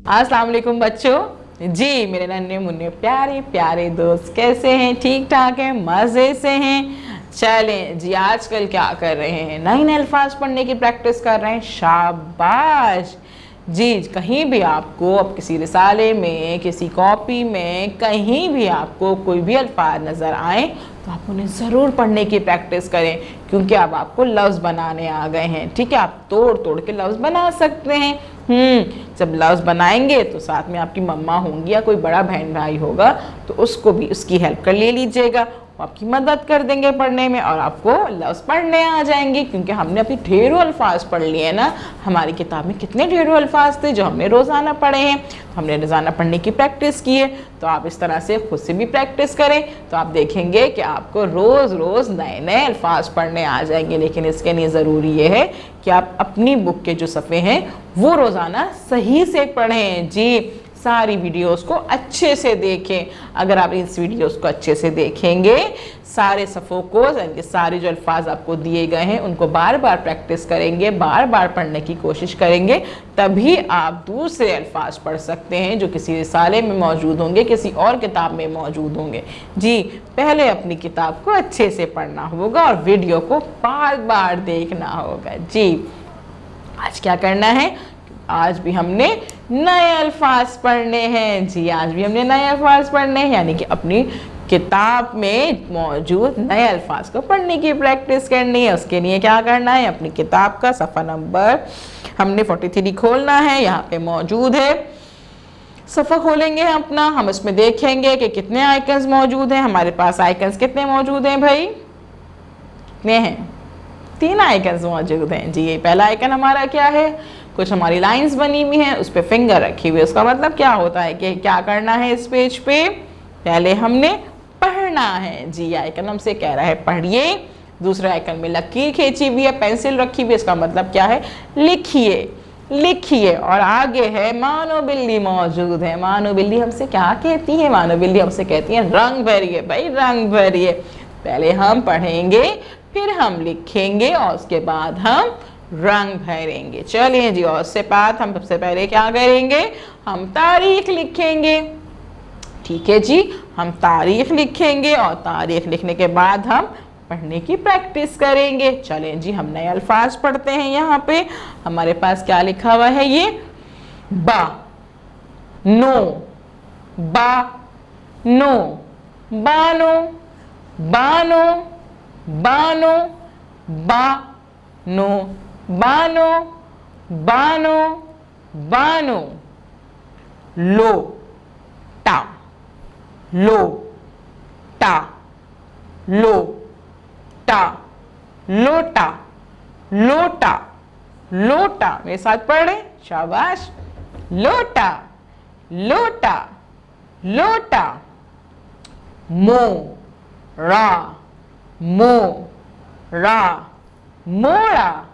अस्सलाम वालेकुम बच्चों। जी मेरे नन्हे मुन्ने प्यारे प्यारे दोस्त कैसे हैं? ठीक ठाक हैं? मज़े से हैं? चलें जी, आजकल क्या कर रहे हैं? नए नए अल्फाज पढ़ने की प्रैक्टिस कर रहे हैं। शाबाश जी। कहीं भी आपको अब किसी रिसाले में, किसी कॉपी में, कहीं भी आपको कोई भी अल्फाज नज़र आए तो आप उन्हें ज़रूर पढ़ने की प्रैक्टिस करें, क्योंकि अब आपको लफ्ज़ बनाने आ गए हैं। ठीक है, आप तोड़ तोड़ के लफ्ज़ बना सकते हैं। जब लफ्ज़ बनाएंगे तो साथ में आपकी मम्मा होंगी या कोई बड़ा बहन भाई होगा तो उसको भी उसकी हेल्प कर ले लीजिएगा, वो आपकी मदद कर देंगे पढ़ने में और आपको लफ्ज़ पढ़ने आ जाएंगे, क्योंकि हमने अपनी ढेरों अल्फाज पढ़ लिए ना। हमारी किताब में कितने ढेरों अल्फाज थे जो हमने रोज़ाना पढ़े हैं, तो हमने रोज़ाना पढ़ने की प्रैक्टिस की है। तो आप इस तरह से खुद से भी प्रैक्टिस करें तो आप देखेंगे कि आपको रोज़ रोज़ नए नए अल्फाज पढ़ने आ जाएंगे। लेकिन इसके लिए ज़रूरी ये है कि आप अपनी बुक के जो सफ़े हैं वो रोज़ाना सही से पढ़ें। जी, सारी वीडियोस को अच्छे से देखें। अगर आप इस वीडियोस को अच्छे से देखेंगे, सारे सफ़ों को, यानी सारे जो अल्फाज आपको दिए गए हैं उनको बार बार प्रैक्टिस करेंगे, बार बार पढ़ने की कोशिश करेंगे, तभी आप दूसरे अल्फाज पढ़ सकते हैं जो किसी रिसाले में मौजूद होंगे, किसी और किताब में मौजूद होंगे। जी, पहले अपनी किताब को अच्छे से पढ़ना होगा और वीडियो को बार बार देखना होगा। जी, आज क्या करना है? आज भी हमने नए अल्फाज पढ़ने हैं। जी, आज भी हमने नए अल्फाज पढ़ने हैं, यानी कि अपनी किताब में मौजूद नए अल्फाज को पढ़ने की प्रैक्टिस करनी है। उसके लिए क्या करना है? अपनी किताब का सफ़ा नंबर हमने 43 खोलना है, यहाँ पे मौजूद है। सफ़ा खोलेंगे अपना, हम इसमें देखेंगे कि कितने आइकन्स मौजूद हैं। हमारे पास आइकन्स कितने मौजूद हैं भाई? कितने हैं? 3 आइकन्स मौजूद हैं। जी, ये पहला आइकन हमारा क्या है? कुछ हमारी लाइंस बनी हुई हैं, उस पर फिंगर रखी हुई है। उसका मतलब क्या होता है कि क्या करना है इस पेज पे? पहले हमने पढ़ना है। जी, आइकन हमसे कह रहा है पढ़िए। दूसरे आइकन में लकीर खींची हुई है, पेंसिल रखी हुई है, इसका मतलब क्या है? लिखिए, लिखिए। और आगे है मानो बिल्ली मौजूद है। मानो बिल्ली हमसे क्या कहती है? मानो बिल्ली हमसे कहती है रंग भरिए भाई, रंग भरिए। पहले हम पढ़ेंगे, फिर हम लिखेंगे और उसके बाद हम रंग भरेंगे। चलिए जी, और उससे बात हम सबसे पहले क्या करेंगे? हम तारीख लिखेंगे। ठीक है जी, हम तारीख लिखेंगे और तारीख लिखने के बाद हम पढ़ने की प्रैक्टिस करेंगे। चलें जी, हम नए अल्फाज पढ़ते हैं। यहाँ पे हमारे पास क्या लिखा हुआ है? ये बा नो, बा नो, बानो, बानो, बानो, बा नो, बानो, बानो, बानो। लो टा, लो टा, लो टा, लोटा, लोटा, लोटा। मेरे साथ पढ़ रहे? शाबाश। लोटा, लोटा, लोटा। मो रा, मो रा, मोड़ा,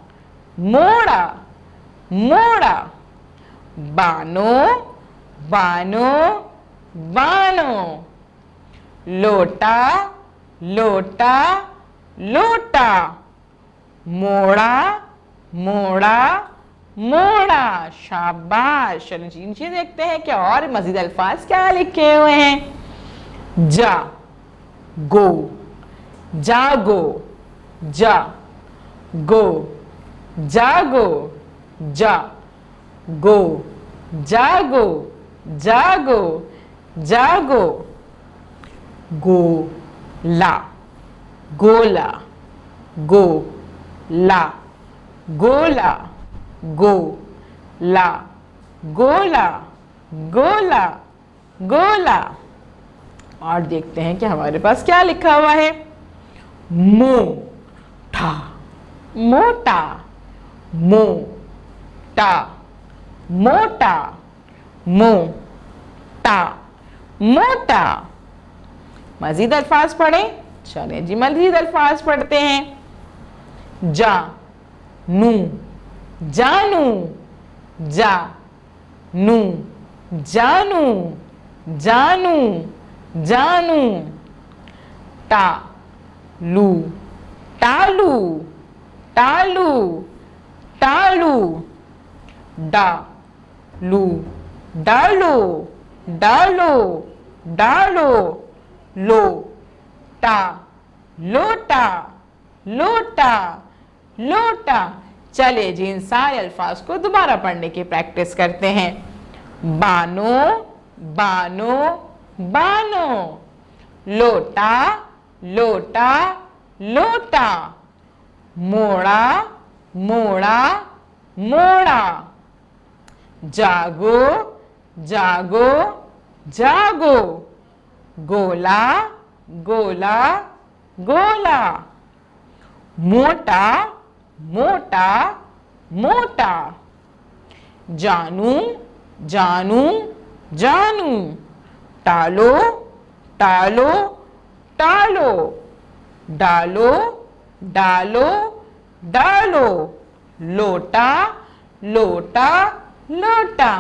मोड़ा, मोड़ा। बानो, बानो, बानो। लोटा, लोटा, लोटा। मोड़ा, मोड़ा, मोड़ा। शाबाश। चलो जी, नीचे देखते हैं कि और मजीद अल्फाज क्या लिखे हुए हैं। जा गो, जागो, जा गो, जागो, जा गो, जागो, जागो, जागो। गोला, गोला, गोला, गोला, गोला, गोला, गोला, गोला। और देखते हैं कि हमारे पास क्या लिखा हुआ है। मोटा, मोटा, मोटा, मोटा, मोटा, मोटा। मजीद अल्फाज पढ़ें। चलें जी, मजीद अल्फाज पढ़ते हैं। जा नू, जानू, जा नू, जानू, जानू, जानू। टा लू, टालू, टालू, टालू। डा लू, डालो, डालो, डालो, लोटा, लोटा, लोटा, लोटा। चलिए जी इन सारे अल्फाज को दोबारा पढ़ने की प्रैक्टिस करते हैं। बानो, बानो, बानो, लोटा, लोटा, लोटा, मोड़ा, मोड़ा, मोड़ा, जागो, जागो, जागो, गोला, गोला, गोला, मोटा, मोटा, मोटा, जानू, जानू, जानू, टालो, टालो, टालो, डालो, डालो, डालो, लोटा, लोटा, लोटा।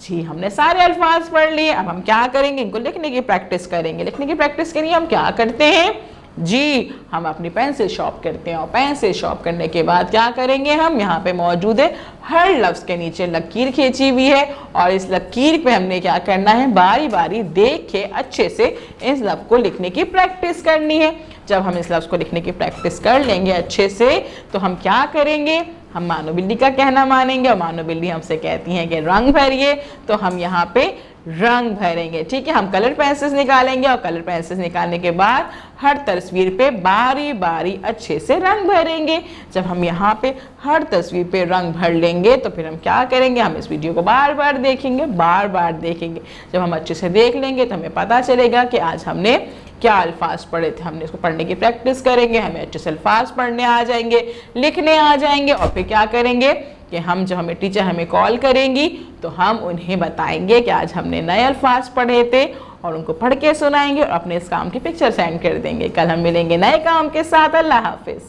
जी हमने सारे अल्फाज पढ़ लिए। अब हम क्या करेंगे, इनको लिखने की प्रैक्टिस करेंगे। लिखने की प्रैक्टिस के लिए हम क्या करते हैं जी, हम अपनी पेंसिल शॉर्प करते हैं और पेंसिल शॉर्प करने के बाद क्या करेंगे, हम यहाँ पे मौजूद है हर लफ्ज के नीचे लकीर खींची हुई है और इस लकीर पे हमने क्या करना है, बारी बारी देख के अच्छे से इस लफ्ज को लिखने की प्रैक्टिस करनी है। जब हम इस लफ्ज को लिखने की प्रैक्टिस कर लेंगे अच्छे से तो हम क्या करेंगे, हम मानो बिल्ली का कहना मानेंगे और मानो बिल्ली हमसे कहती हैं कि रंग भरिए, तो हम यहाँ पे रंग भरेंगे। ठीक है, हम कलर पेंसिल्स निकालेंगे और कलर पेंसिल्स निकालने के बाद हर तस्वीर पे बारी बारी अच्छे से रंग भरेंगे। जब हम यहाँ पे हर तस्वीर पे रंग भर लेंगे तो फिर हम क्या करेंगे, हम इस वीडियो को बार बार देखेंगे, बार बार देखेंगे। जब हम अच्छे से देख लेंगे तो हमें पता चलेगा कि आज हमने क्या अल्फाज पढ़े थे। हमने इसको पढ़ने की प्रैक्टिस करेंगे, हमें अच्छे से अल्फाज पढ़ने आ जाएंगे, लिखने आ जाएंगे और फिर क्या करेंगे कि हम जब हमें टीचर हमें कॉल करेंगी तो हम उन्हें बताएंगे कि आज हमने नए अल्फाज पढ़े थे और उनको पढ़ के सुनाएंगे और अपने इस काम की पिक्चर सेंड कर देंगे। कल हम मिलेंगे नए काम के साथ। अल्लाह हाफिज।